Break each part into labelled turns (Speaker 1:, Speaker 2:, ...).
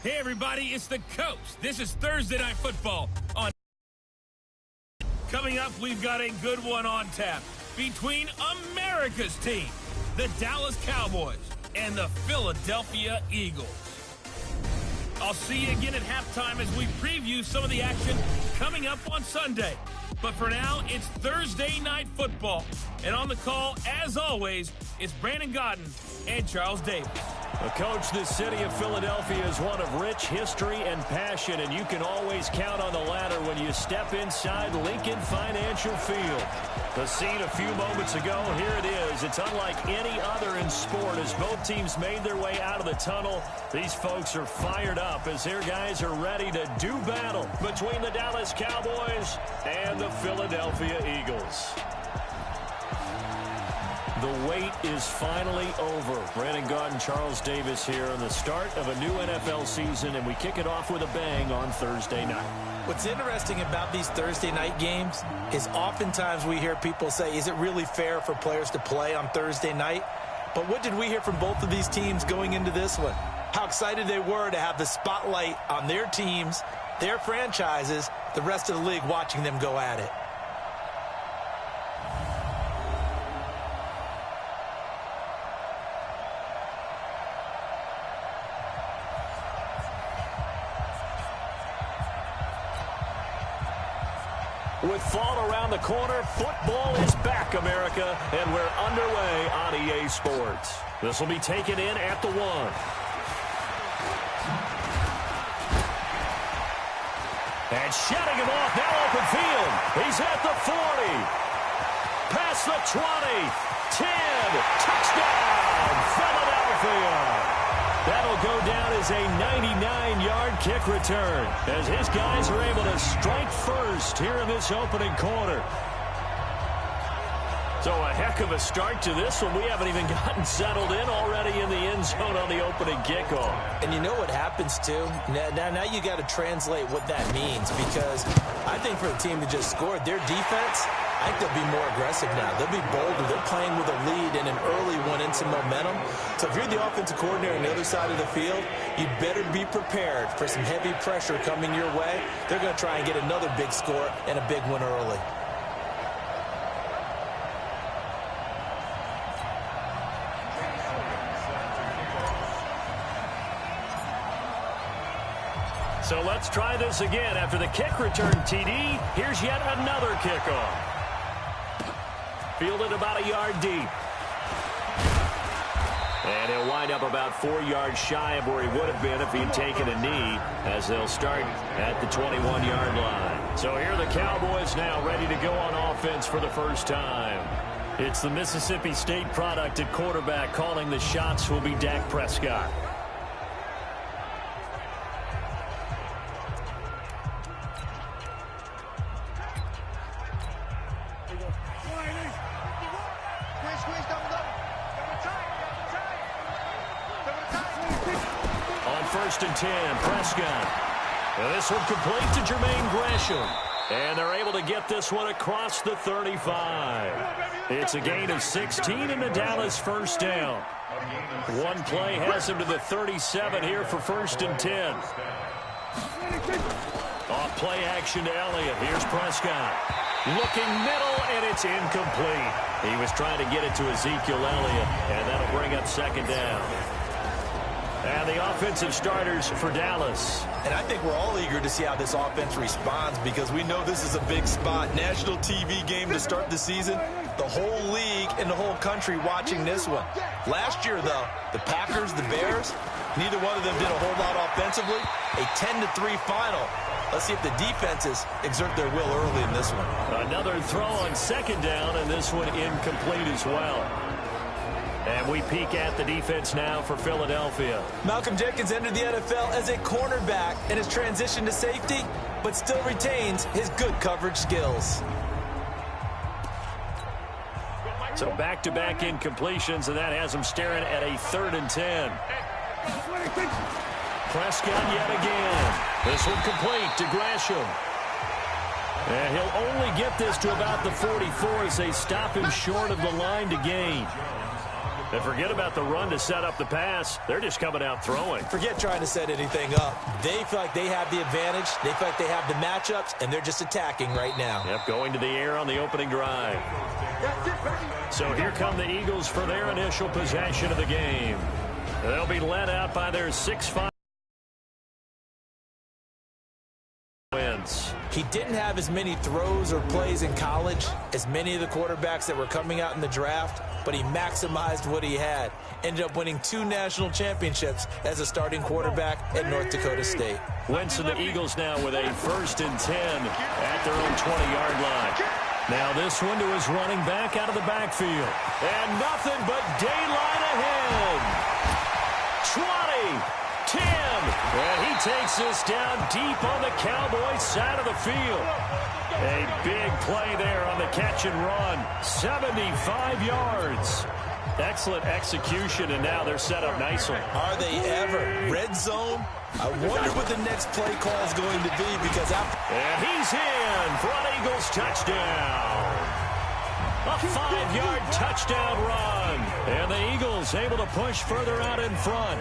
Speaker 1: Hey, everybody, it's the Coach. This is Thursday Night Football on. Coming up, we've got a good one on tap between America's team, the Dallas Cowboys, and the Philadelphia Eagles. I'll see you again at halftime as we preview some of the action coming up on Sunday. But for now, it's Thursday Night Football. And on the call, as always, it's Brandon Godden and Charles Davis.
Speaker 2: Coach, this city of Philadelphia is one of rich history and passion, and you can always count on the latter when you step inside Lincoln Financial Field. The scene a few moments ago, here it is. It's unlike any other in sport as both teams made their way out of the tunnel. These folks are fired up as their guys are ready to do battle between the Dallas Cowboys and the Philadelphia Eagles. The wait is finally over. Brandon Godden, Charles Davis here on the start of a new NFL season, and we kick it off with a bang on Thursday night.
Speaker 3: What's interesting about these Thursday night games is oftentimes we hear people say, is it really fair for players to play on Thursday night? But what did we hear from both of these teams going into this one? How excited they were to have the spotlight on their teams, their franchises, the rest of the league watching them go at it.
Speaker 2: With fall around the corner, football is back, America, and we're underway on EA Sports. This will be taken in at the 1. And shedding him off, now open field. He's at the 40. Past the 20. 10. Touchdown, Philadelphia. That'll go down as a 99-yard kick return as his guys are able to strike first here in this opening quarter. So a heck of a start to this one. We haven't even gotten settled in already in the end zone on the opening kickoff.
Speaker 3: And you know what happens, too? Now you got to translate what that means, because I think for the team that just scored, their defense, I think they'll be more aggressive now. They'll be bolder. They're playing with a lead and an early one and some momentum. So if you're the offensive coordinator on the other side of the field, you better be prepared for some heavy pressure coming your way. They're going to try and get another big score and a big one early.
Speaker 2: So let's try this again. After the kick return TD, here's yet another kickoff. Fielded about a yard deep. And he'll wind up about 4 yards shy of where he would have been if he'd taken a knee, as they'll start at the 21-yard line. So here are the Cowboys now ready to go on offense for the first time. It's the Mississippi State product at quarterback. Calling the shots will be Dak Prescott. First and 10, Prescott. And this one complete to Jermaine Gresham. And they're able to get this one across the 35. It's a gain of 16 in the Dallas first down. One play has him to the 37 here for first and 10. Off play action to Elliott. Here's Prescott. Looking middle, and it's incomplete. He was trying to get it to Ezekiel Elliott, and that'll bring up second down. And the offensive starters for Dallas.
Speaker 3: And I think we're all eager to see how this offense responds, because we know this is a big spot. National TV game to start the season. The whole league and the whole country watching this one. Last year, though, the Packers, the Bears, neither one of them did a whole lot offensively. A 10-3 final. Let's see if the defenses exert their will early in this one.
Speaker 2: Another throw on second down, and this one incomplete as well. And we peek at the defense now for Philadelphia.
Speaker 3: Malcolm Jenkins entered the NFL as a cornerback and has transitioned to safety, but still retains his good coverage skills.
Speaker 2: So back-to-back incompletions, and that has him staring at a 3rd and 10. Prescott yet again. This one complete to Gresham. And he'll only get this to about the 44 as they stop him short of the line to gain. And forget about the run to set up the pass. They're just coming out throwing.
Speaker 3: Forget trying to set anything up. They feel like they have the advantage. They feel like they have the matchups, and they're just attacking right now.
Speaker 2: Yep, going to the air on the opening drive. So here come the Eagles for their initial possession of the game. They'll be led out by their 6'5".
Speaker 3: He didn't have as many throws or plays in college as many of the quarterbacks that were coming out in the draft, but he maximized what he had. Ended up winning 2 national championships as a starting quarterback at North Dakota State.
Speaker 2: Wentz and the Eagles now with a 1st and 10 at their own 20-yard line. Now this one to his running back out of the backfield. And nothing but daylight ahead. 20. 10, and he takes this down deep on the Cowboys side of the field. A big play there on the catch and run. 75 yards. Excellent execution, and now they're set up nicely.
Speaker 3: Are they ever? Red zone? I wonder what the next play call is going to be because after...
Speaker 2: And he's in for an Eagles touchdown. A 5-yard touchdown run. And the Eagles able to push further out in front.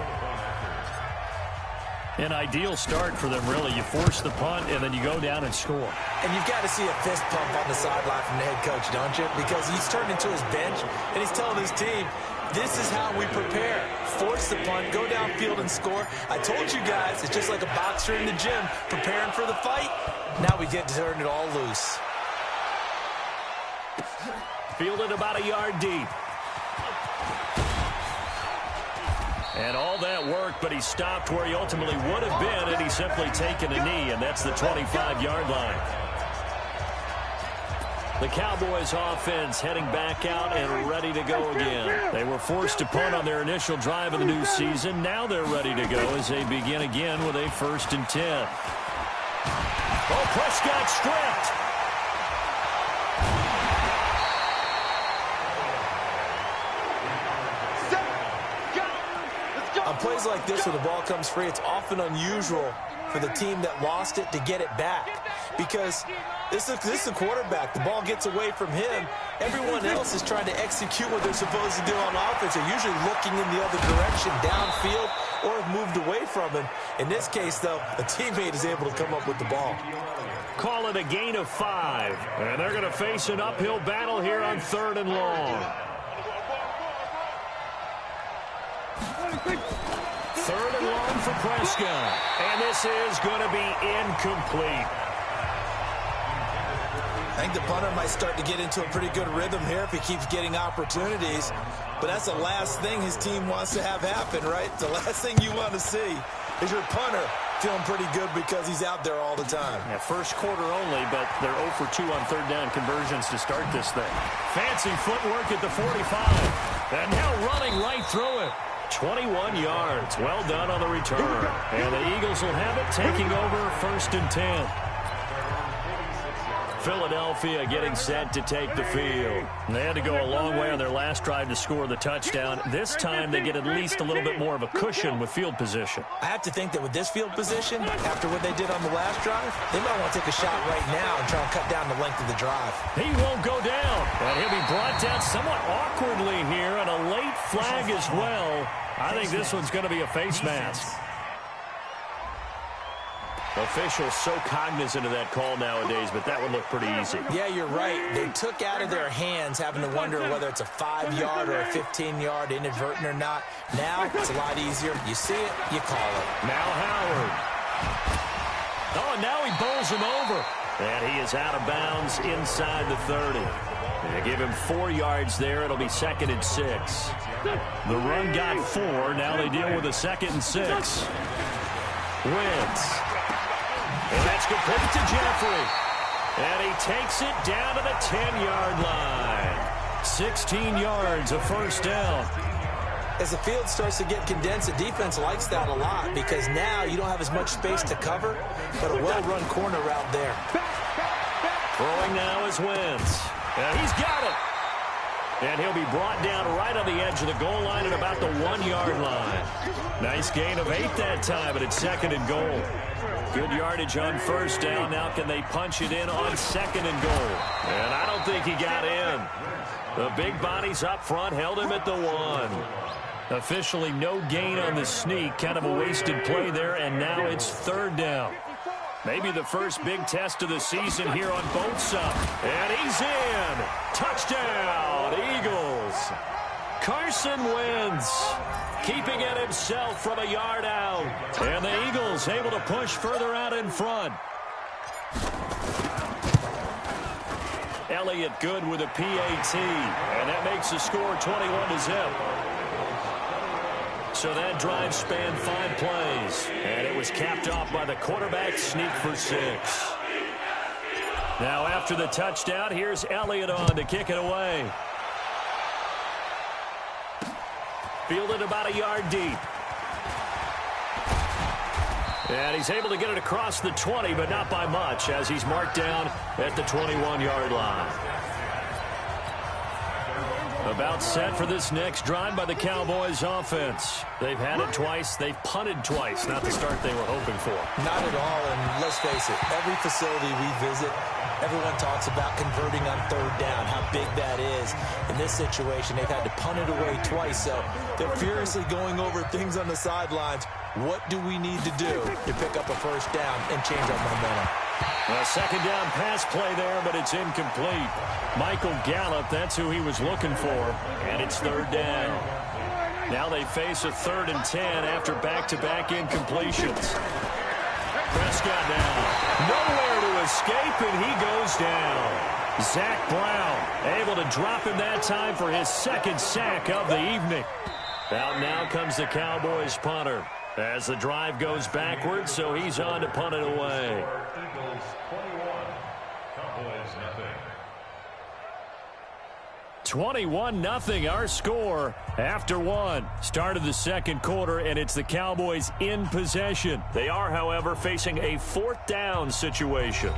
Speaker 2: An ideal start for them, really. You force the punt, and then you go down and score.
Speaker 3: And you've got to see a fist pump on the sideline from the head coach, don't you? Because he's turned into his bench, and he's telling his team, this is how we prepare. Force the punt, go downfield and score. I told you guys, it's just like a boxer in the gym preparing for the fight. Now we get to turn it all loose.
Speaker 2: Fielded about a yard deep. And all that work, but he stopped where he ultimately would have been, and he's simply taken a knee, and that's the 25-yard line. The Cowboys offense heading back out and ready to go again. They were forced to punt on their initial drive of the new season. Now they're ready to go as they begin again with a 1st and 10. Oh, Prescott stripped.
Speaker 3: On plays like this where the ball comes free, it's often unusual for the team that lost it to get it back because this is the quarterback. The ball gets away from him. Everyone else is trying to execute what they're supposed to do on offense. They're usually looking in the other direction, downfield, or have moved away from him. In this case, though, a teammate is able to come up with the ball.
Speaker 2: Call it a gain of 5. And they're going to face an uphill battle here on 3rd and long. 3rd and long for Prescott. And this is going to be incomplete.
Speaker 3: I think the punter might start to get into a pretty good rhythm here if he keeps getting opportunities. But that's the last thing his team wants to have happen, right? The last thing you want to see is your punter feeling pretty good because he's out there all the time.
Speaker 2: Yeah, first quarter only, but they're 0 for 2 on 3rd down conversions to start this thing. Fancy footwork at the 45. And now running right through it. 21 yards. Well done on the return. And the Eagles will have it, taking over 1st and 10. Philadelphia getting set to take the field. They had to go a long way on their last drive to score the touchdown. This time they get at least a little bit more of a cushion with field position.
Speaker 3: I have to think that with this field position, after what they did on the last drive, they might want to take a shot right now and try and cut down the length of the drive.
Speaker 2: He won't go down. And he'll be brought down somewhat awkwardly here, and a late flag as well. I think this one's going to be a face mask. Officials so cognizant of that call nowadays, but that one looked pretty easy.
Speaker 3: Yeah, you're right. They took out of their hands having to wonder whether it's a 5-yard or a 15-yard inadvertent or not. Now it's a lot easier. You see it, you call it.
Speaker 2: Now Howard. Oh, and now he bowls him over. And he is out of bounds inside the 30. They give him 4 yards there. It'll be 2nd and 6. The run got 4. Now they deal with a 2nd and 6. Wentz. And that's complete to Jeffrey. And he takes it down to the 10-yard line. 16 yards, a 1st down.
Speaker 3: As the field starts to get condensed, the defense likes that a lot because now you don't have as much space to cover, but a well-run corner route there.
Speaker 2: Throwing now is Wentz. And he's got it. And he'll be brought down right on the edge of the goal line at about the 1-yard line. Nice gain of 8 that time, and it's 2nd and goal. Good yardage on 1st down. Now can they punch it in on 2nd and goal? And I don't think he got in. The big bodies up front held him at the 1. Officially no gain on the sneak. Kind of a wasted play there, and now it's 3rd down. Maybe the first big test of the season here on both sides. And he's in. Touchdown, Eagles. Carson Wentz keeping it himself from a yard out. And the Eagles able to push further out in front. Elliott good with a PAT. And that makes the score 21-0. So that drive spanned 5 plays. And it was capped off by the quarterback sneak for 6. Now after the touchdown, here's Elliott on to kick it away. Fielded about a yard deep. And he's able to get it across the 20, but not by much, as he's marked down at the 21-yard line. About set for this next drive by the Cowboys offense. They've had it twice. They've punted twice. Not the start they were hoping for.
Speaker 3: Not at all, and let's face it, every facility we visit, everyone talks about converting on 3rd down, how big that is. In this situation, they've had to punt it away twice, so they're furiously going over things on the sidelines. What do we need to do to pick up a 1st down and change our momentum?
Speaker 2: A 2nd down pass play there, but it's incomplete. Michael Gallup, that's who he was looking for, and it's 3rd down. Now they face a 3rd and 10 after back-to-back incompletions. Prescott now. Nowhere to escape, and he goes down. Zach Brown able to drop him that time for his 2nd sack of the evening. Out now comes the Cowboys punter as the drive goes backwards, so he's on to punt it away. 21-0 our score after 1. Start of the 2nd quarter, and it's the Cowboys in possession. They are, however, facing a 4th down situation.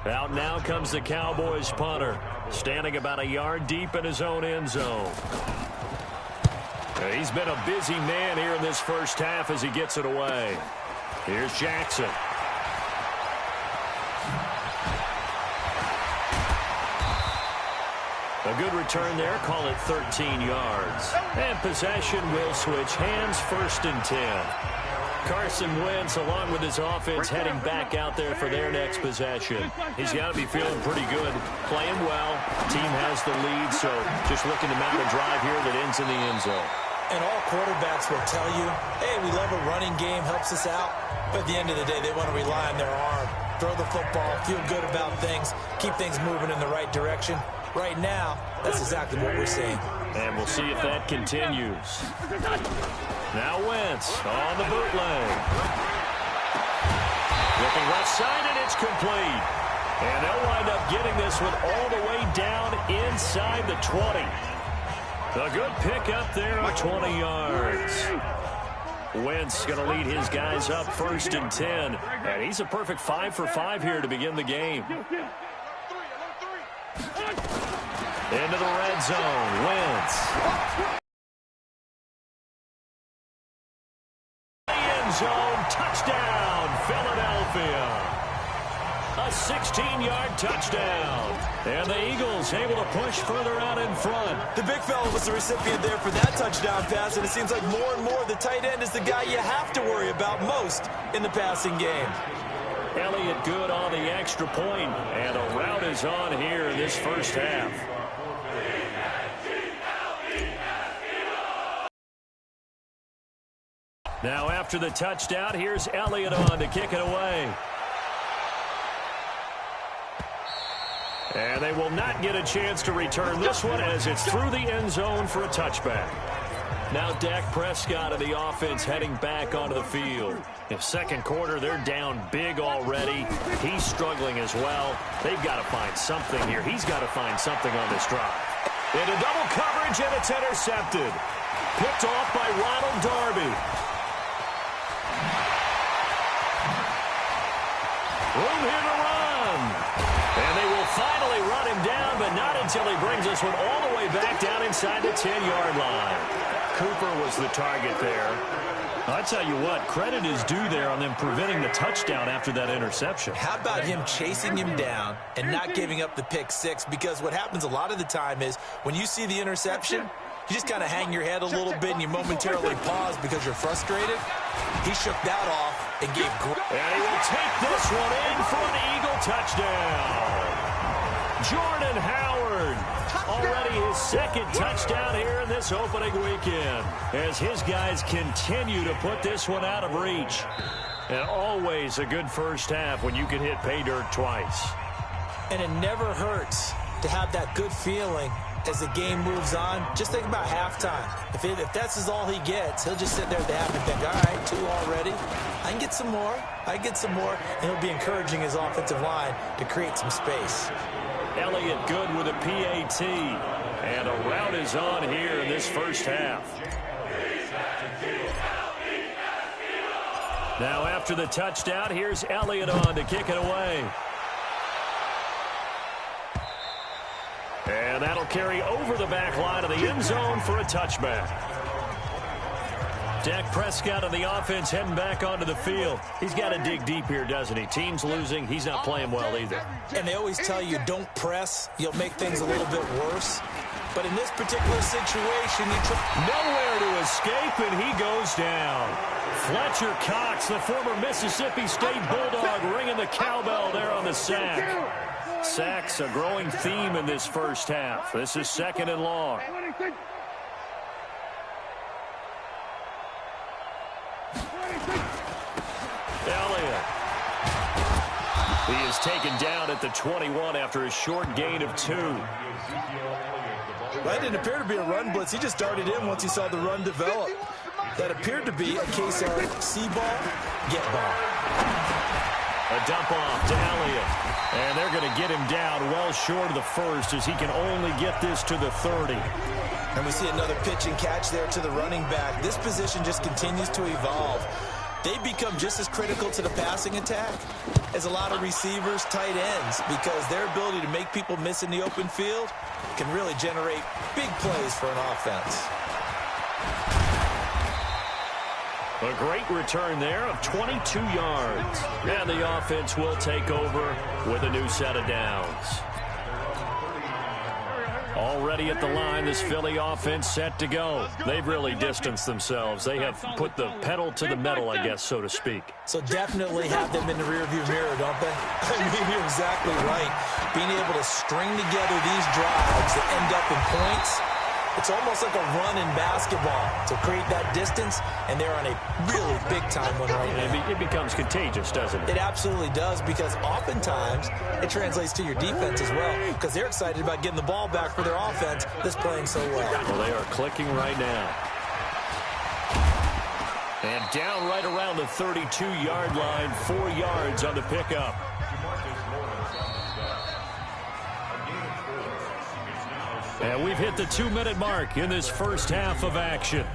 Speaker 2: Out now comes the Cowboys punter, standing about a yard deep in his own end zone. He's been a busy man here in this 1st half as he gets it away. Here's Jackson. A good return there, call it 13 yards. And possession will switch hands, 1st and 10. Carson Wentz, along with his offense, heading back out there for their next possession. He's got to be feeling pretty good, playing well. Team has the lead, so just looking to mount a drive here that ends in the end zone.
Speaker 3: And all quarterbacks will tell you, hey, we love a running game, helps us out. But at the end of the day, they want to rely on their arm. Throw the football, feel good about things, keep things moving in the right direction. Right now, that's exactly what we're seeing.
Speaker 2: And we'll see if that continues. Now Wentz on the bootleg. Looking left side, and it's complete. And they'll wind up getting this one all the way down inside the 20. A good pick up there of 20 yards. Wentz going to lead his guys up 1st and 10. And he's a perfect 5 for 5 here to begin the game. Into the red zone, Wentz. End zone, touchdown, Philadelphia. A 16-yard touchdown. And the Eagles able to push further out in front.
Speaker 3: The big fella was the recipient there for that touchdown pass, and it seems like more and more the tight end is the guy you have to worry about most in the passing game.
Speaker 2: Elliott good on the extra point, and a rout is on here in this 1st half. Now after the touchdown, here's Elliott on to kick it away. And they will not get a chance to return this one as it's through the end zone for a touchback. Now Dak Prescott of the offense heading back onto the field. In 2nd quarter, they're down big already. He's struggling as well. They've got to find something here. He's got to find something on this drive. Into double coverage, and it's intercepted. Picked off by Ronald Darby. Room here to run. until he brings this one all the way back down inside the 10-yard line. Cooper was the target there. I tell you what, credit is due there on them preventing the touchdown after that interception.
Speaker 3: How about him chasing him down and not giving up the pick six? Because what happens a lot of the time is when you see the interception, you just kind of hang your head a little bit and you momentarily pause because you're frustrated. He shook that off and gave great.
Speaker 2: And he will take this one in for an Eagle touchdown. Jordan Howard, already his second touchdown here in this opening weekend, as his guys continue to put this one out of reach. And always a good first half when you can hit pay dirt twice.
Speaker 3: And it never hurts to have that good feeling as the game moves on. Just think about halftime. If that's all he gets, he'll just sit there at the half and think, all right, 2 already. I can get some more. And he'll be encouraging his offensive line to create some space.
Speaker 2: Elliott good with a PAT. And a rout is on here in this first half. Now after the touchdown, here's Elliott on to kick it away. And that'll carry over the back line of the end zone for a touchback. Dak Prescott and the offense heading back onto the field. He's got to dig deep here, doesn't he? Team's losing. He's not playing well either.
Speaker 3: And they always tell you don't press. You'll make things a little bit worse. But in this particular situation,
Speaker 2: nowhere to escape, and he goes down. Fletcher Cox, the former Mississippi State Bulldog, ringing the cowbell there on the sack. Sacks a growing theme in this first half. This is 2nd and long. Elliott. He is taken down at the 21 after a short gain of 2.
Speaker 3: That didn't appear to be a run blitz. He just darted in once he saw the run develop. That appeared to be a case of see ball, get ball.
Speaker 2: A dump off to Elliott. And they're going to get him down well short of the first as he can only get this to the 30.
Speaker 3: And we see another pitch and catch there to the running back. This position just continues to evolve. They become just as critical to the passing attack as a lot of receivers, tight ends, because their ability to make people miss in the open field can really generate big plays for an offense.
Speaker 2: A great return there of 22 yards. And the offense will take over with a new set of downs. Already at the line, this Philly offense set to go. They've really distanced themselves. They have put the pedal to the metal, I guess, so to speak.
Speaker 3: So definitely have them in the rearview mirror, don't they? I mean, you're exactly right. Being able to string together these drives that end up in points, it's almost like a run in basketball to create that distance, and they're on a really big-time one right now.
Speaker 2: It becomes contagious, doesn't it?
Speaker 3: It absolutely does, because oftentimes it translates to your defense as well, because they're excited about getting the ball back for their offense that's playing so well.
Speaker 2: Well, they are clicking right now. And down right around the 32-yard line, 4 yards on the pickup. And we've hit the 2-minute mark in this first half of action.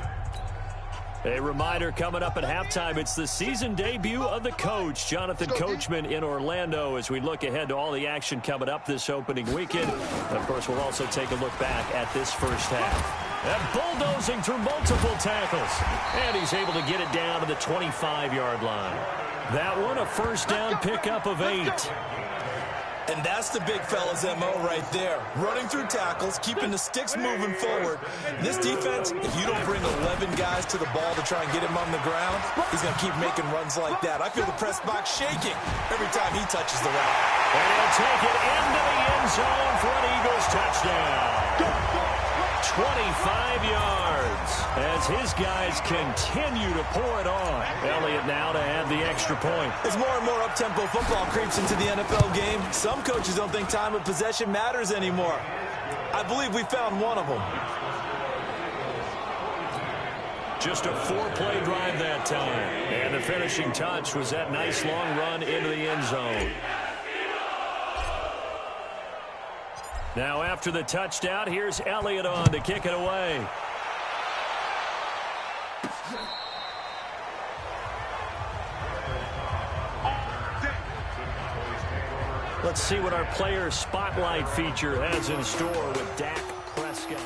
Speaker 2: A reminder coming up at halftime, it's the season debut of the coach, Jonathan Coachman, in Orlando, as we look ahead to all the action coming up this opening weekend. And of course, we'll also take a look back at this first half. And bulldozing through multiple tackles. And he's able to get it down to the 25-yard line. That one, a first down pickup of 8.
Speaker 3: And that's the big fella's MO right there. Running through tackles, keeping the sticks moving forward. This defense, if you don't bring 11 guys to the ball to try and get him on the ground, he's going to keep making runs like that. I feel the press box shaking every time he touches the route.
Speaker 2: And he'll take it into the end zone for an Eagles touchdown. 25 yards as his guys continue to pour it on. Elliott now to add the extra point.
Speaker 3: As more and more up-tempo football creeps into the NFL game, some coaches don't think time of possession matters anymore. I believe we found one of them.
Speaker 2: Just a 4-play drive that time. And the finishing touch was that nice long run into the end zone. Now after the touchdown, here's Elliott on to kick it away. Let's see what our player spotlight feature has in store with Dak Prescott.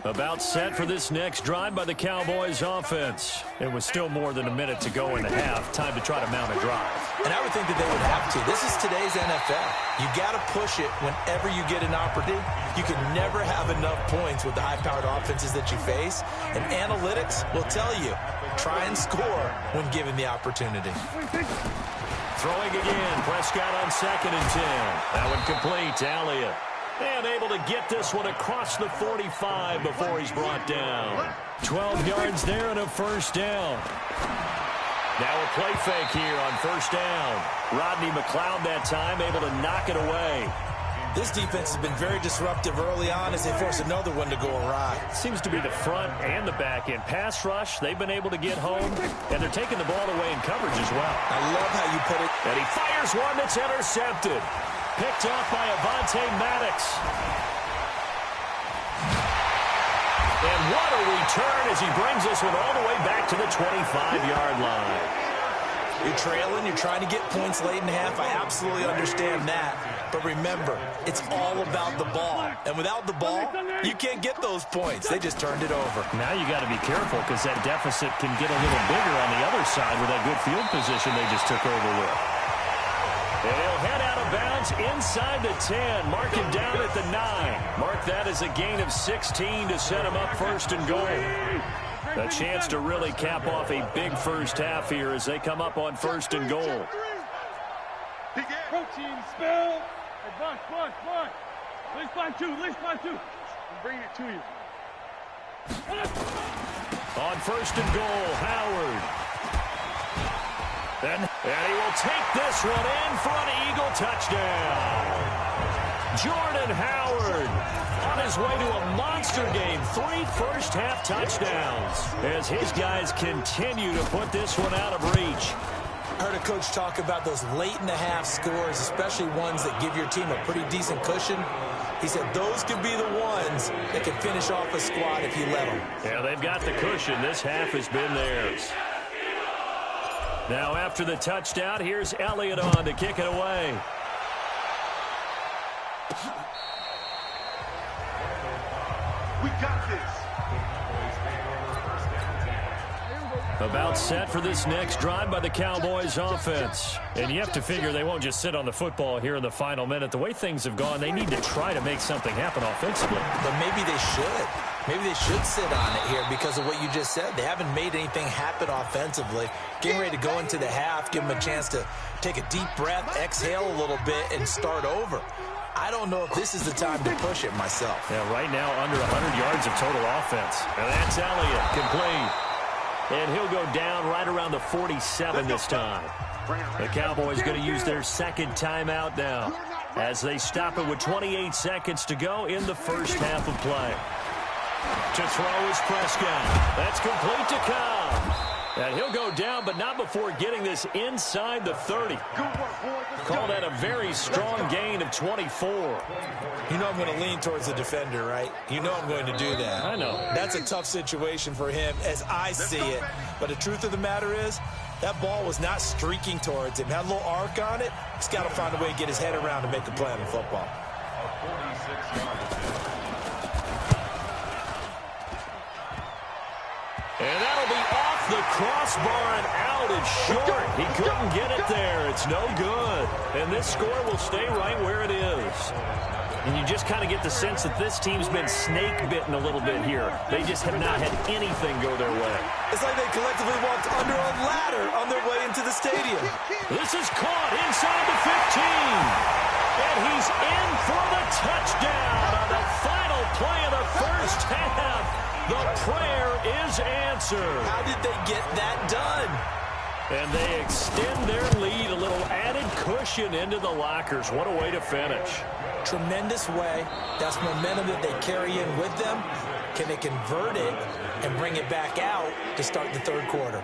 Speaker 2: About set for this next drive by the Cowboys offense. It was still more than a minute to go in the half. Time to try to mount a drive.
Speaker 3: And I would think that they would have to. This is today's NFL. You got to push it whenever you get an opportunity. You can never have enough points with the high-powered offenses that you face. And analytics will tell you, try and score when given the opportunity.
Speaker 2: Throwing again. Prescott on 2nd and 10. That one complete to Elliott. And able to get this one across the 45 before he's brought down. 12 yards there and a first down. Now a play fake here on first down. Rodney McLeod that time able to knock it away.
Speaker 3: This defense has been very disruptive early on as they force another one to go awry.
Speaker 2: Seems to be the front and the back end. Pass rush, they've been able to get home, and they're taking the ball away in coverage as well.
Speaker 3: I love how you put it.
Speaker 2: And he fires one that's intercepted. Picked off by Avonte Maddox. And what a return as he brings this one all the way back to the 25-yard line.
Speaker 3: You're trailing, you're trying to get points late in the half. I absolutely understand that. But remember, it's all about the ball. And without the ball, you can't get those points. They just turned it over.
Speaker 2: Now you got to be careful because that deficit can get a little bigger on the other side with that good field position they just took over with. And he'll head out of bounds inside the 10. Mark him down at the 9. Mark that as a gain of 16 to set him up first and goal. A chance to really cap off a big first half here as they come up on first and goal.
Speaker 4: Protein spill. Bunch. Least line two. I'm bringing it to you.
Speaker 2: On first and goal, Howard. And he will take this one in for an Eagle touchdown. Jordan Howard on his way to a monster game. 3 first-half touchdowns as his guys continue to put this one out of reach.
Speaker 3: I heard a coach talk about those late-in-the-half scores, especially ones that give your team a pretty decent cushion. He said those could be the ones that can finish off a squad if you let them.
Speaker 2: Yeah, they've got the cushion. This half has been theirs. Now after the touchdown, here's Elliott on to kick it away.
Speaker 4: We got this.
Speaker 2: About set for this next drive by the Cowboys offense. And you have to figure they won't just sit on the football here in the final minute. The way things have gone, they need to try to make something happen offensively.
Speaker 3: But maybe they should. Maybe they should sit on it here because of what you just said. They haven't made anything happen offensively. Getting ready to go into the half, give them a chance to take a deep breath, exhale a little bit, and start over. I don't know if this is the time to push it myself.
Speaker 2: Yeah, right now under 100 yards of total offense. And that's Elliott, complete. And he'll go down right around the 47 this time. The Cowboys going to use their second timeout now as they stop it with 28 seconds to go in the first half of play. To throw is Prescott. That's complete to Cobb. And he'll go down, but not before getting this inside the 30. Call that a very strong gain of 24.
Speaker 3: You know I'm going to lean towards the defender, right? You know I'm going to do that.
Speaker 2: I know.
Speaker 3: That's a tough situation for him as I see it. But the truth of the matter is, that ball was not streaking towards him. Had a little arc on it. He's got to find a way to get his head around and make a play on the football.
Speaker 2: And that'll be off the crossbar and out. It's short. He couldn't get it there. It's no good. And this score will stay right where it is. And you just kind of get the sense that this team's been snake-bitten a little bit here. They just have not had anything go their way.
Speaker 3: It's like they collectively walked under a ladder on their way into the stadium.
Speaker 2: This is caught inside the 15. And he's in for the touchdown on the final play of the first half. The prayer is answered.
Speaker 3: How did they get that done?
Speaker 2: And they extend their lead, a little added cushion into the lockers. What a way to finish.
Speaker 3: Tremendous way. That's momentum that they carry in with them. Can they convert it and bring it back out to start the third quarter?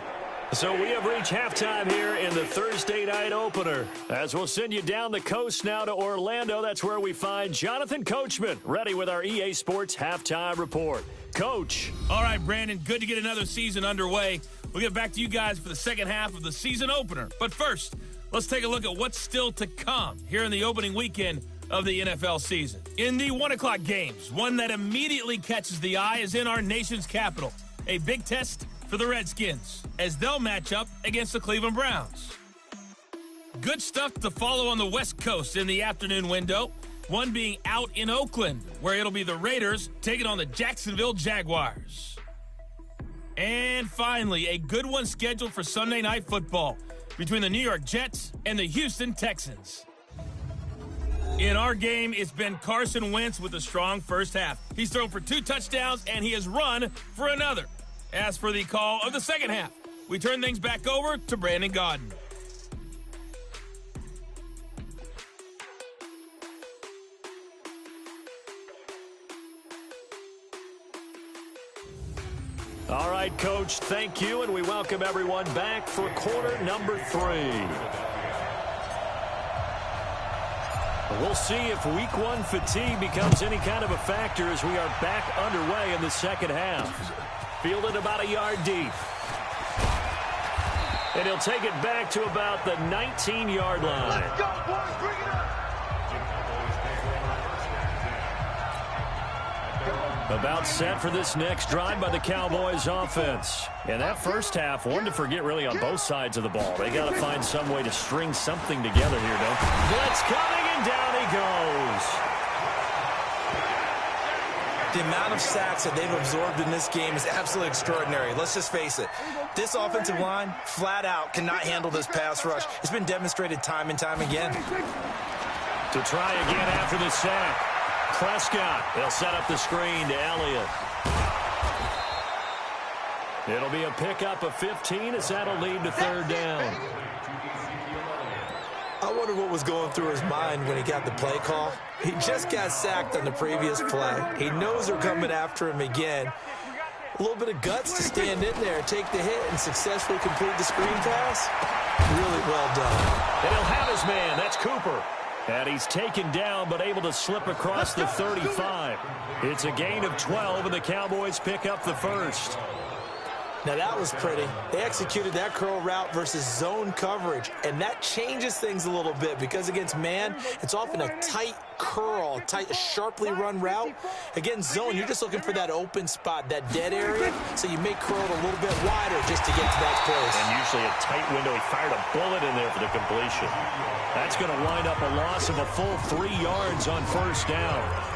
Speaker 2: So we have reached halftime here in the Thursday night opener. As we'll send you down the coast now to Orlando, that's where we find Jonathan Coachman, ready with our EA Sports Halftime Report. Coach.
Speaker 1: All right, Brandon, good to get another season underway. We'll get back to you guys for the second half of the season opener. But first, let's take a look at what's still to come here in the opening weekend of the NFL season. In the 1 o'clock games, one that immediately catches the eye is in our nation's capital. A big test for the Redskins as they'll match up against the Cleveland Browns. Good stuff to follow on the West Coast in the afternoon window. One being out in Oakland, where it'll be the Raiders taking on the Jacksonville Jaguars. And finally, a good one scheduled for Sunday Night Football between the New York Jets and the Houston Texans. In our game, it's been Carson Wentz with a strong first half. He's thrown for 2 touchdowns, and he has run for another. As for the call of the second half, we turn things back over to Brandon Gaudin.
Speaker 2: All right, Coach, thank you, and we welcome everyone back for quarter number 3. We'll see if week 1 fatigue becomes any kind of a factor as we are back underway in the second half. Fielded about a yard deep. And he'll take it back to about the 19-yard line.
Speaker 4: Let's go, boys, bring it up.
Speaker 2: About set for this next drive by the Cowboys offense. And that first half, one to forget really on both sides of the ball. They got to find some way to string something together here, don't they? Blitz coming, and down he goes.
Speaker 3: The amount of sacks that they've absorbed in this game is absolutely extraordinary. Let's just face it. This offensive line, flat out, cannot handle this pass rush. It's been demonstrated time and time again.
Speaker 2: To try again after the sack. Prescott, they'll set up the screen to Elliott. It'll be a pickup of 15 as that'll lead to third down.
Speaker 3: I wonder what was going through his mind when he got the play call. He just got sacked on the previous play. He knows they're coming after him again. A little bit of guts to stand in there, take the hit, and successfully complete the screen pass. Really well done.
Speaker 2: And he'll have his man. That's Cooper. And he's taken down but able to slip across the 35. It's a gain of 12, and the Cowboys pick up the first.
Speaker 3: Now that was pretty. They executed that curl route versus zone coverage, and that changes things a little bit because against man, it's often a tight curl, tight, sharply run route. Against zone, you're just looking for that open spot, that dead area, so you may curl it a little bit wider just to get to that place.
Speaker 2: And usually a tight window. He fired a bullet in there for the completion. That's going to wind up a loss of a full 3 yards on first down.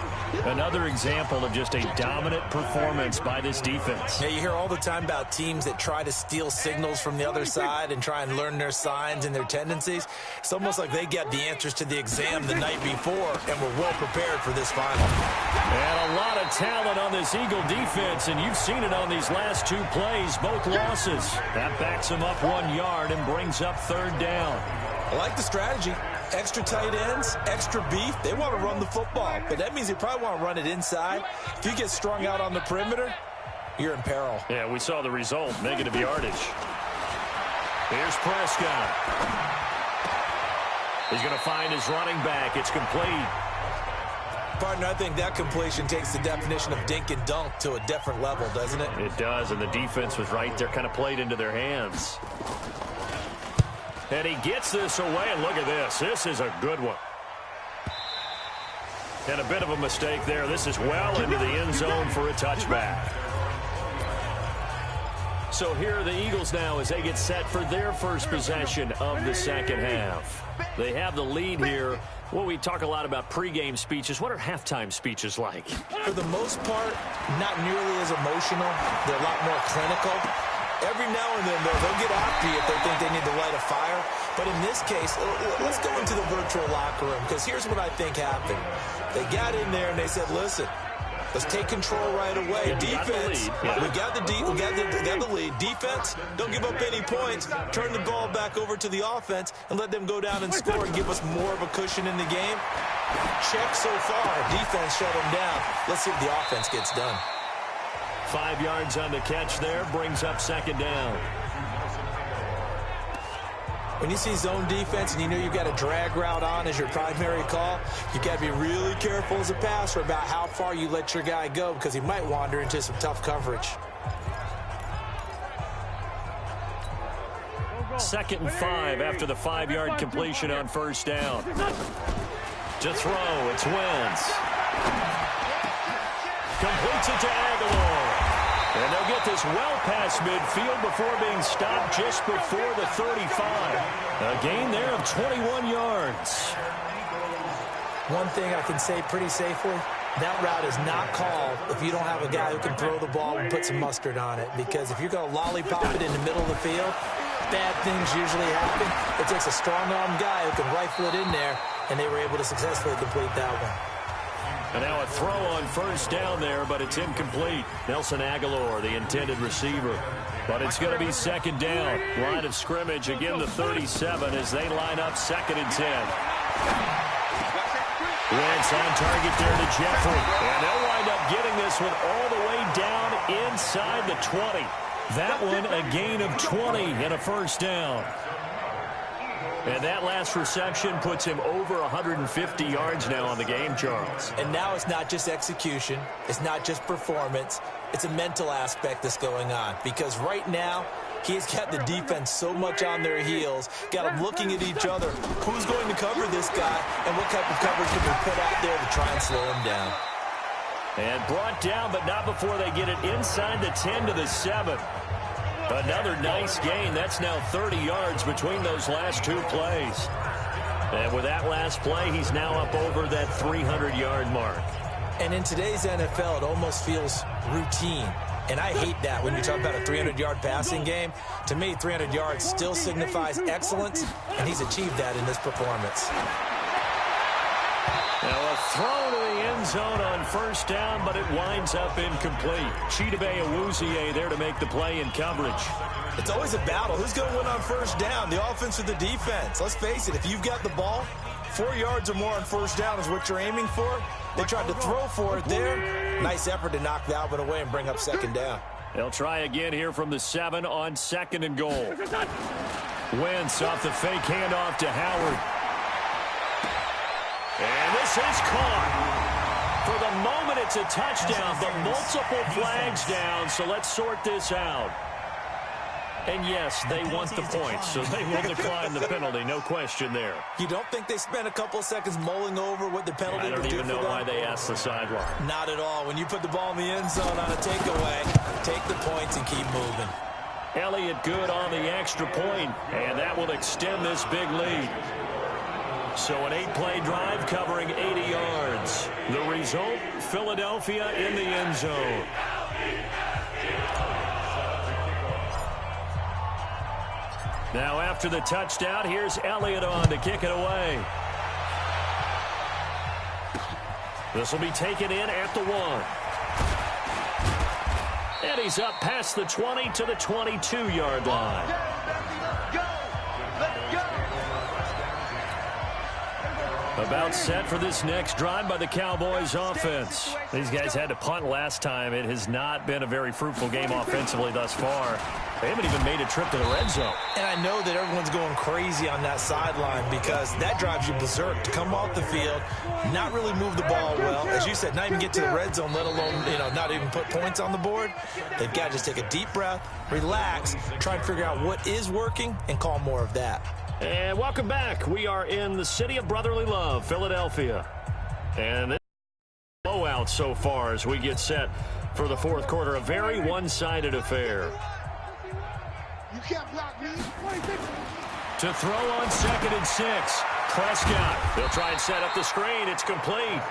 Speaker 2: Another example of just a dominant performance by this defense.
Speaker 3: Yeah, you hear all the time about teams that try to steal signals from the other side and try and learn their signs and their tendencies. It's almost like they got the answers to the exam the night before and were well prepared for this final.
Speaker 2: And a lot of talent on this Eagle defense, and you've seen it on these last 2 plays, both losses. That backs them up 1 yard and brings up third down.
Speaker 3: I like the strategy. Extra tight ends, extra beef. They want to run the football, but that means they probably want to run it inside. If you get strung out on the perimeter, you're in peril.
Speaker 2: Yeah, we saw the result, negative yardage. Here's Prescott. He's going to find his running back. It's complete.
Speaker 3: Partner, I think that completion takes the definition of dink and dunk to a different level, doesn't it?
Speaker 2: It does, and the defense was right there, kind of played into their hands. And he gets this away, and look at this. This is a good one. And a bit of a mistake there. This is well into the end zone for a touchback. So here are the Eagles now as they get set for their first possession of the second half. They have the lead here. Well, we talk a lot about pregame speeches. What are halftime speeches like?
Speaker 3: For the most part, not nearly as emotional. They're a lot more clinical. Every now and then, they'll get after you if they think they need to light a fire. But in this case, let's go into the virtual locker room, because here's what I think happened. They got in there and they said, listen, let's take control right away. Defense, we got the lead. Defense, don't give up any points. Turn the ball back over to the offense and let them go down and score and give us more of a cushion in the game. Check so far. Defense shut them down. Let's see if the offense gets done.
Speaker 2: 5 yards on the catch there, brings up second down.
Speaker 3: When you see zone defense and you know you've got a drag route on as your primary call, you've got to be really careful as a passer about how far you let your guy go, because he might wander into some tough coverage.
Speaker 2: 2nd and 5 after the 5-yard completion on first down. To throw, it's Wentz. Completes it to Aguilar. And they'll get this well past midfield before being stopped just before the 35. A gain there of 21 yards.
Speaker 3: One thing I can say pretty safely, that route is not called if you don't have a guy who can throw the ball and put some mustard on it. Because if you're going to lollipop it in the middle of the field, bad things usually happen. It takes a strong-armed guy who can rifle it in there, and they were able to successfully complete that one.
Speaker 2: And now a throw on first down there, but it's incomplete. Nelson Aguilar, the intended receiver. But it's going to be 2nd down. Line of scrimmage, again the 37 as they line up 2nd and 10. Wentz on target there to Jeffrey. And they'll wind up getting this one all the way down inside the 20. That one a gain of 20 and a first down. And that last reception puts him over 150 yards now on the game, Charles.
Speaker 3: And now it's not just execution. It's not just performance. It's a mental aspect that's going on. Because right now, he's got the defense so much on their heels, got them looking at each other. Who's going to cover this guy, and what type of coverage can we put out there to try and slow him down?
Speaker 2: And brought down, but not before they get it inside the 10 to the 7. Another nice gain. That's now 30 yards between those last two plays. And with that last play, he's now up over that 300-yard mark.
Speaker 3: And in today's NFL, it almost feels routine. And I hate that when you talk about a 300-yard passing game. To me, 300 yards still signifies excellence, and he's achieved that in this performance.
Speaker 2: Now a throw to the end zone on first down, but it winds up incomplete. Chidobe Awuzie there to make the play in coverage.
Speaker 3: It's always a battle. Who's going to win on first down, the offense or the defense? Let's face it, if you've got the ball, 4 yards or more on first down is what you're aiming for. They tried to throw for it there. Nice effort to knock that one away and bring up 2nd down.
Speaker 2: They'll try again here from the 7 on 2nd and goal. Wentz off the fake handoff to Howard. And this is caught. For the moment, it's a touchdown, but multiple flags down, so let's sort this out. And yes, they want the points, so they will decline the penalty, no question there.
Speaker 3: You don't think they spent a couple of seconds mulling over what the penalty would do for them?
Speaker 2: I don't even know why they asked the sideline.
Speaker 3: Not at all. When you put the ball in the end zone on a takeaway, take the points and keep moving.
Speaker 2: Elliott good on the extra point, and that will extend this big lead. So an 8-play drive covering 80 yards. The result, Philadelphia in the end zone. Now after the touchdown, here's Elliott on to kick it away. This will be taken in at the 1. And he's up past the 20 to the 22-yard line. About set for this next drive by the Cowboys offense. These guys had to punt last time. It has not been a very fruitful game offensively thus far. They haven't even made a trip to the red zone.
Speaker 3: And I know that everyone's going crazy on that sideline because that drives you berserk to come off the field, not really move the ball well. As you said, not even get to the red zone, let alone, not even put points on the board. They've got to just take a deep breath, relax, try and figure out what is working, and call more of that.
Speaker 2: And welcome back. We are in the city of brotherly love, Philadelphia. And this is a blowout so far as we get set for the fourth quarter. A very one-sided affair.
Speaker 5: You can't block me.
Speaker 2: To throw on 2nd and 6. Prescott. They'll try and set up the screen. It's complete.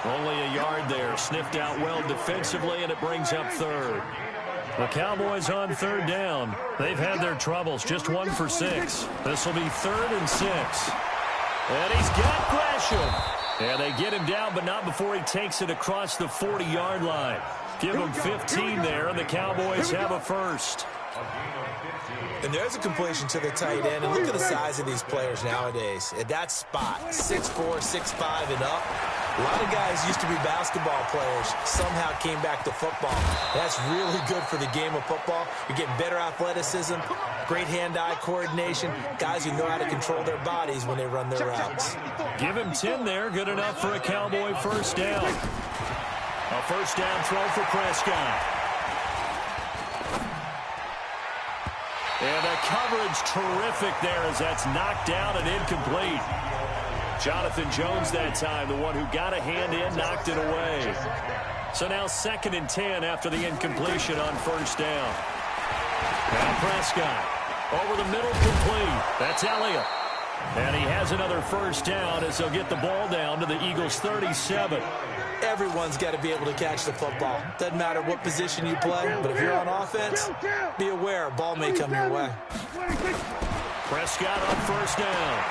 Speaker 2: Only a yard there. Sniffed out well defensively, and it brings up 3rd. The Cowboys on 3rd down. They've had their troubles. Just 1 for 6. This will be 3rd and 6. And he's got Gresham. And they get him down, but not before he takes it across the 40-yard line. Give him 15 there, and the Cowboys have a first.
Speaker 3: And there's a completion to the tight end. And look at the size of these players nowadays. At that spot, 6'4", 6'5", and up. A lot of guys used to be basketball players, somehow came back to football. That's really good for the game of football. You're getting better athleticism, great hand-eye coordination, guys who know how to control their bodies when they run their routes.
Speaker 2: Give him 10 there, good enough for a Cowboy first down. A first down throw for Prescott. And the coverage terrific there as that's knocked down and incomplete. Jonathan Jones that time, the one who got a hand in, knocked it away. So now 2nd and 10 after the incompletion on first down. Now Prescott over the middle, complete. That's Elliott. And he has another first down as they'll get the ball down to the Eagles' 37.
Speaker 3: Everyone's got to be able to catch the football. Doesn't matter what position you play, but if you're on offense, be aware a ball may come your way.
Speaker 2: Prescott on first down.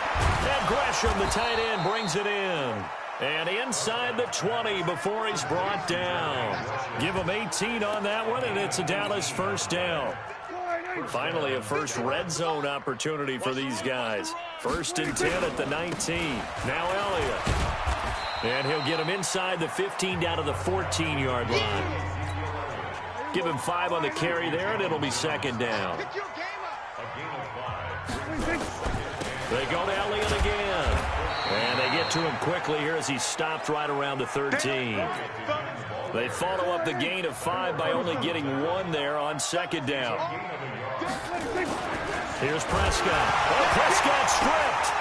Speaker 2: And Gresham, the tight end, brings it in. And inside the 20 before he's brought down. Give him 18 on that one, and it's a Dallas first down. Finally, a first red zone opportunity for these guys. 1st and 10 at the 19. Now Elliott. And he'll get him inside the 15 down to the 14-yard line. Give him 5 on the carry there, and it'll be 2nd down. They go to Elliott again. And they get to him quickly here as he stopped right around the 13. They follow up the gain of 5 by only getting 1 there on 2nd down. Here's Prescott. Oh, Prescott stripped.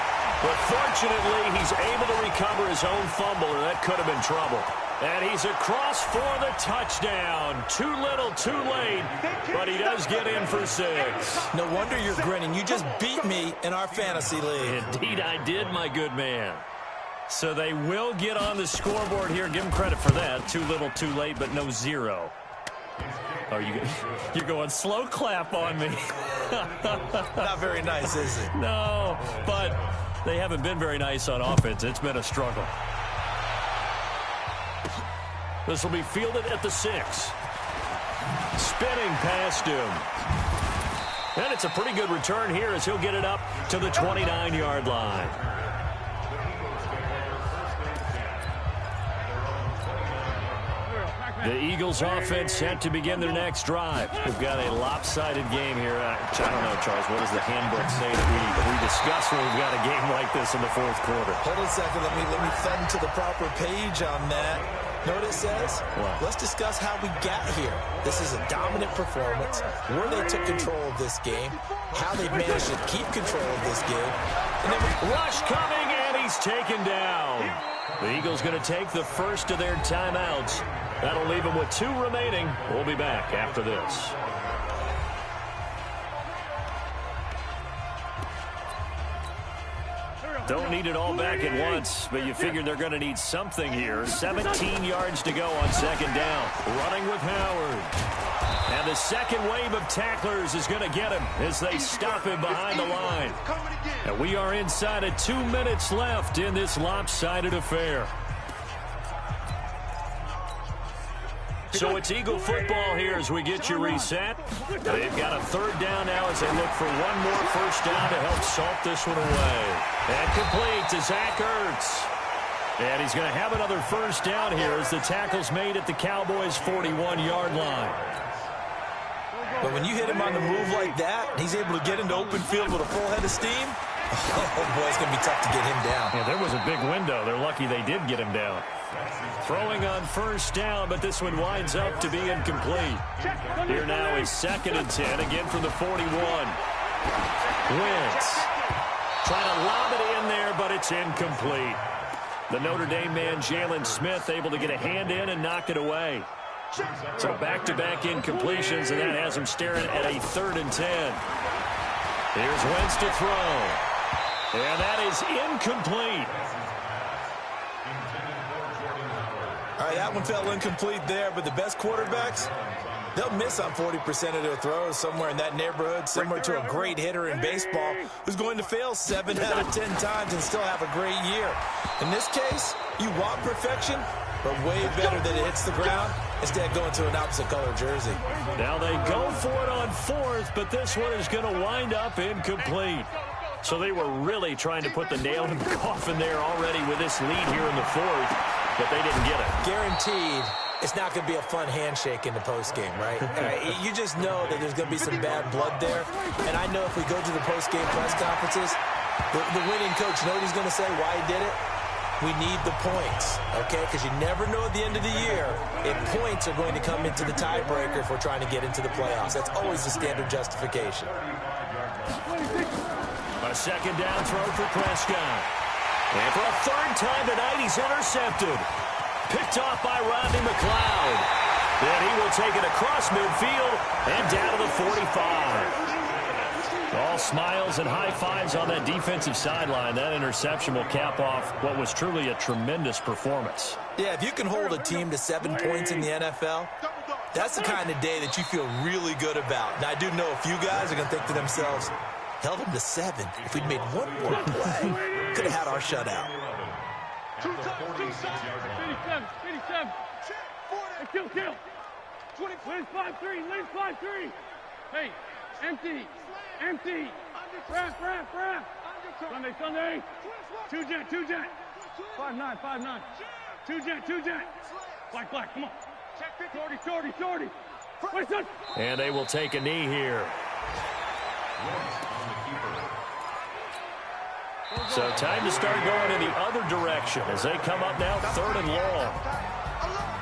Speaker 2: But fortunately, he's able to recover his own fumble, or that could have been trouble. And he's across for the touchdown. Too little, too late, but he does get in for 6.
Speaker 3: No wonder you're grinning. You just beat me in our fantasy league.
Speaker 2: Indeed, I did, my good man. So they will get on the scoreboard here. Give them credit for that. Too little, too late, but no 0. Oh, you're going slow clap on me.
Speaker 3: Not very nice, is it?
Speaker 2: No, but they haven't been very nice on offense. It's been a struggle. This will be fielded at the 6. Spinning past him. And it's a pretty good return here as he'll get it up to the 29-yard line. The Eagles offense set to begin their next drive. We've got a lopsided game here. I don't know, Charles, what does the handbook say that we discuss when we've got a game like this in the 4th quarter?
Speaker 3: Hold on a second. Let me thumb to the proper page on that. Know what it says?
Speaker 2: What?
Speaker 3: Let's discuss how we got here. This is a dominant performance, where they took control of this game, how they managed to keep control of this game. And then
Speaker 2: rush coming, and he's taken down. The Eagles going to take the first of their timeouts. That'll leave them with 2 remaining. We'll be back after this. Don't need it all back at once, but you figure they're going to need something here. 17 yards to go on 2nd down. Running with Howard. And the second wave of tacklers is going to get him as they stop him behind the line. And we are inside of 2 minutes left in this lopsided affair. So it's Eagle football here as we get you reset. They've got a 3rd down now as they look for 1 more first down to help salt this one away. And complete to Zach Ertz. And he's going to have another first down here as the tackle's made at the Cowboys' 41-yard line.
Speaker 3: But when you hit him on the move like that, he's able to get into open field with a full head of steam. Oh, boy, it's going to be tough to get him down.
Speaker 2: Yeah, there was a big window. They're lucky they did get him down. Throwing on first down, but this one winds up to be incomplete. Here now is 2nd and 10, again from the 41. Wentz trying to lob it in there, but it's incomplete. The Notre Dame man, Jalen Smith, able to get a hand in and knock it away. So back-to-back incompletions, and that has him staring at a 3rd and 10. Here's Wentz to throw. And that is incomplete.
Speaker 3: All right, that one fell incomplete there, but the best quarterbacks, they'll miss on 40% of their throws somewhere in that neighborhood, similar to a great hitter in baseball who's going to fail 7 out of 10 times and still have a great year. In this case, you want perfection, but way better that it hits the ground instead of going to an opposite color jersey.
Speaker 2: Now they go for it on 4th, but this one is going to wind up incomplete. So they were really trying to put the nail in the coffin there already with this lead here in the 4th, but they didn't get it.
Speaker 3: Guaranteed it's not going to be a fun handshake in the postgame, right? You just know that there's going to be some bad blood there. And I know if we go to the postgame press conferences, the winning coach, you know what he's going to say, why he did it? We need the points, okay? Because you never know at the end of the year if points are going to come into the tiebreaker if we're trying to get into the playoffs. That's always the standard justification.
Speaker 2: A second down throw for Prescott. And for a third time tonight, he's intercepted. Picked off by Rodney McLeod. And he will take it across midfield and down to the 45. All smiles and high fives on that defensive sideline. That interception will cap off what was truly a tremendous performance.
Speaker 3: Yeah, if you can hold a team to 7 points in the NFL, that's the kind of day that you feel really good about. Now, I do know a few guys are going to think to themselves, held them to 7. If we'd made one more play, could have had our shutout.
Speaker 4: 57. Hey, kill. 25, 5-3. Hey, empty. Wrap. Sunday. Two jet. 5-9. Two jet. Black, come on. Shorty. Wait, son.
Speaker 2: And they will take a knee here. So time to start going in the other direction as they come up now 3rd and long.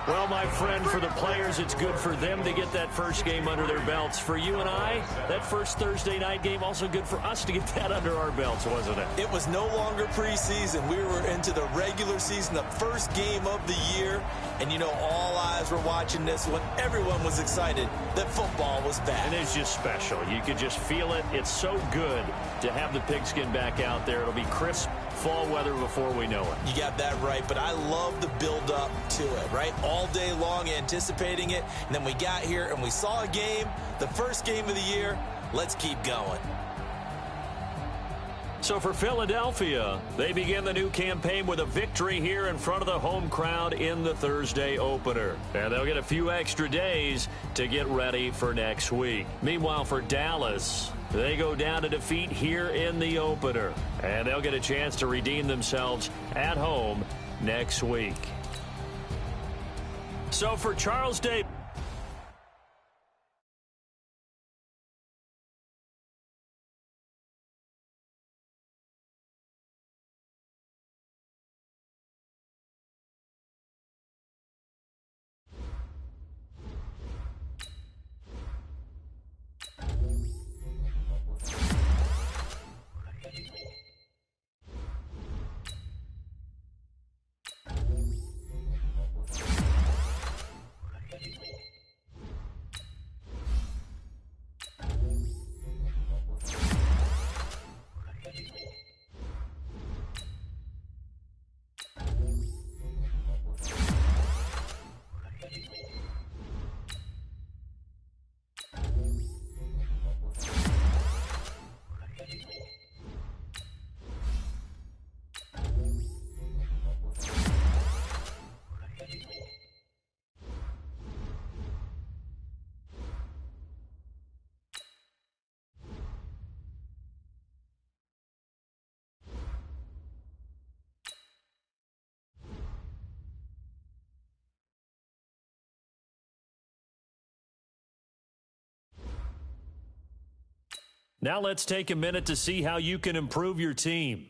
Speaker 2: Well, my friend, for the players, it's good for them to get that first game under their belts. For you and I, that first Thursday night game, also good for us to get that under our belts, wasn't it?
Speaker 3: It was no longer preseason. We were into the regular season, the first game of the year. And, you know, all eyes were watching this when everyone was excited that football was back.
Speaker 2: And it's just special. You could just feel it. It's so good to have the pigskin back out there. It'll be crisp fall weather before we know it.
Speaker 3: You got that right, but I love the build-up to it, right? All day long anticipating it, and then we got here and we saw a game, the first game of the year. Let's keep going.
Speaker 2: So for Philadelphia, they begin the new campaign with a victory here in front of the home crowd in the Thursday opener. And they'll get a few extra days to get ready for next week. Meanwhile, for Dallas, they go down to defeat here in the opener. And they'll get a chance to redeem themselves at home next week. So for Charles Davis. Now let's take a minute to see how you can improve your team.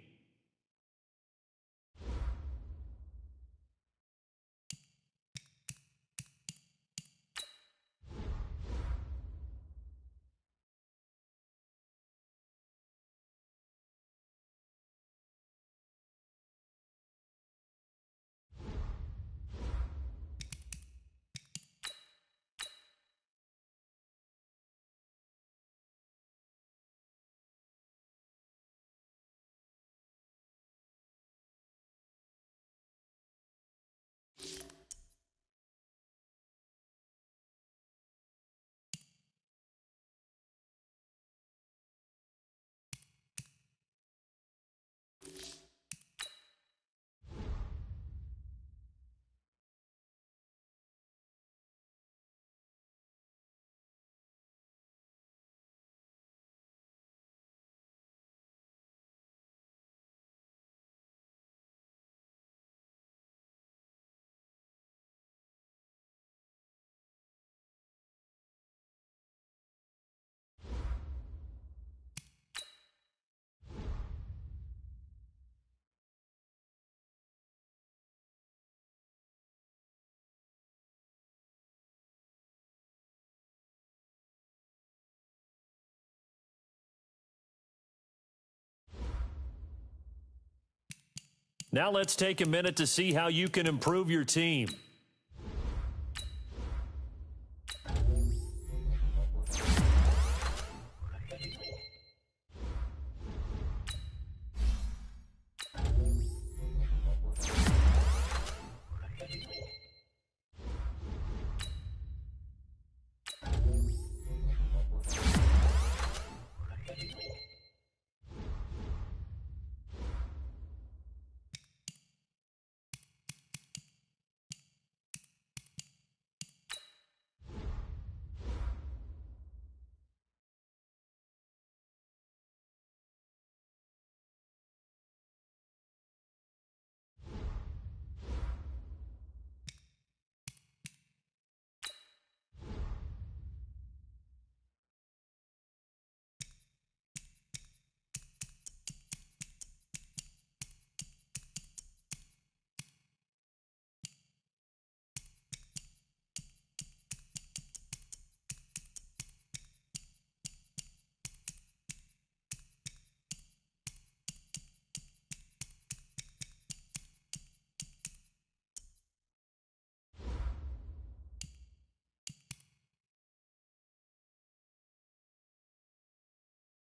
Speaker 2: Now let's take a minute to see how you can improve your team.